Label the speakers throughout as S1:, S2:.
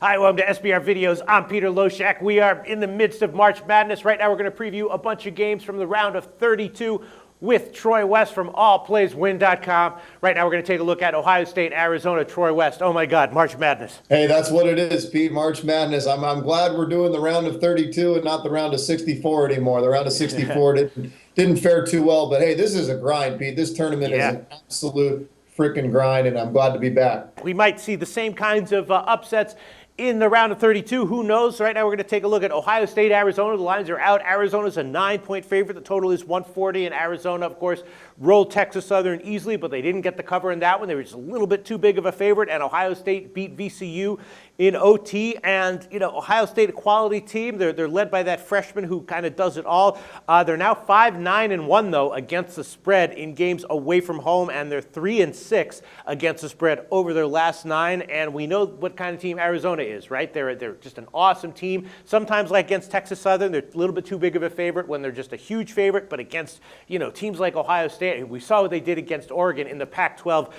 S1: Hi, welcome to SBR Videos. I'm Peter Loshak. We are in the midst of March Madness. Right now we're going to preview a bunch of games from the round of 32 with Troy West from allplayswin.com. Right now we're going to take a look at Ohio State, Arizona, Troy West. Oh my God, March Madness.
S2: Hey, that's what it is, Pete, March Madness. I'm glad we're doing the round of 32 and not the round of 64 anymore. The round of 64 didn't fare too well, but hey, this is a grind, Pete. This tournament is an absolute freaking grind, and I'm glad to be back.
S1: We might see the same kinds of upsets in the round of 32. Who knows? Right now we're going to take a look at Ohio State, Arizona. The lines are out. Arizona's a 9-point favorite. The total is 140, and Arizona, of course, rolled Texas Southern easily, but they didn't get the cover in that one. They were just a little bit too big of a favorite, and Ohio State beat VCU in OT. And, you know, Ohio State, a quality team. They're led by that freshman who kind of does it all. They're now 5-9-1, though, against the spread in games away from home, and they're 3-6 against the spread over their last 9. And we know what kind of team Arizona is, right? They're just an awesome team. Sometimes, like against Texas Southern, they're a little bit too big of a favorite when they're just a huge favorite. But against, you know, teams like Ohio State, we saw what they did against Oregon in the Pac-12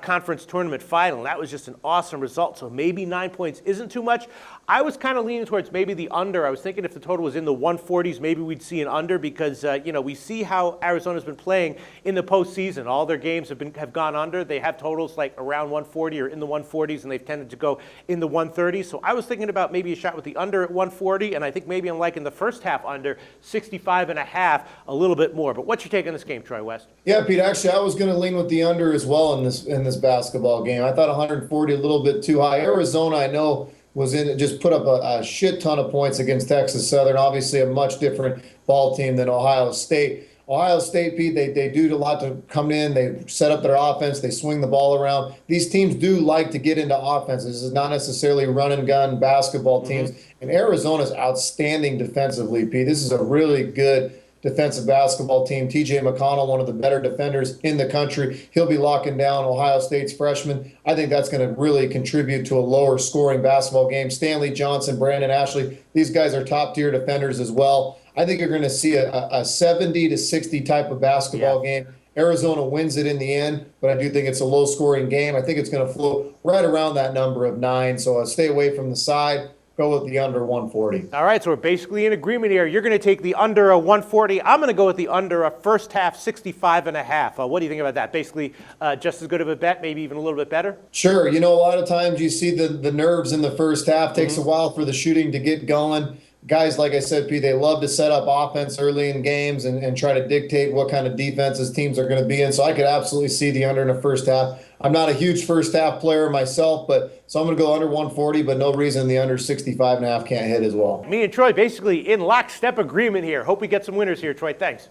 S1: conference tournament final. That was just an awesome result. So maybe 9 points isn't too much. I was kind of leaning towards maybe the under. I was thinking if the total was in the 140s, maybe we'd see an under because, you know, we see how Arizona's been playing in the postseason. All their games have gone under. They have totals like around 140 or in the 140s, and they've tended to go in the 130s. So I was thinking about maybe a shot with the under at 140, and I think maybe I'm liking the first half under 65.5 a little bit more. But what's your take on this game, Troy West?
S2: Yeah, Pete, actually, I was going to lean with the under as well in this basketball game. I thought 140 a little bit too high. Arizona, I know, just put up a shit ton of points against Texas Southern. Obviously, a much different ball team than Ohio State. Ohio State, Pete, they do a lot to come in. They set up their offense. They swing the ball around. These teams do like to get into offense. This is not necessarily run and gun basketball teams. And Arizona's outstanding defensively, Pete. This is a really good defensive basketball team. TJ McConnell, one of the better defenders in the country. He'll be locking down Ohio State's freshman. I think that's going to really contribute to a lower scoring basketball game. Stanley Johnson, Brandon Ashley, these guys are top tier defenders as well. I think you're going to see a 70 to 60 type of basketball game. Arizona wins it in the end, but I do think it's a low scoring game. I think it's going to float right around that number of 9. So stay away from the side. Go with the under 140.
S1: All right, so we're basically in agreement here. You're going to take the under a 140. I'm going to go with the under a first half 65.5. What do you think about that? Basically, just as good of a bet, maybe even a little bit better?
S2: Sure. You know, a lot of times you see the nerves in the first half. Takes a while for the shooting to get going. Guys, like I said, Pete, they love to set up offense early in games and try to dictate what kind of defenses teams are going to be in. So I could absolutely see the under in the first half. I'm not a huge first half player myself, so I'm going to go under 140, but no reason the under 65.5 can't hit as well.
S1: Me and Troy basically in lockstep agreement here. Hope we get some winners here, Troy. Thanks.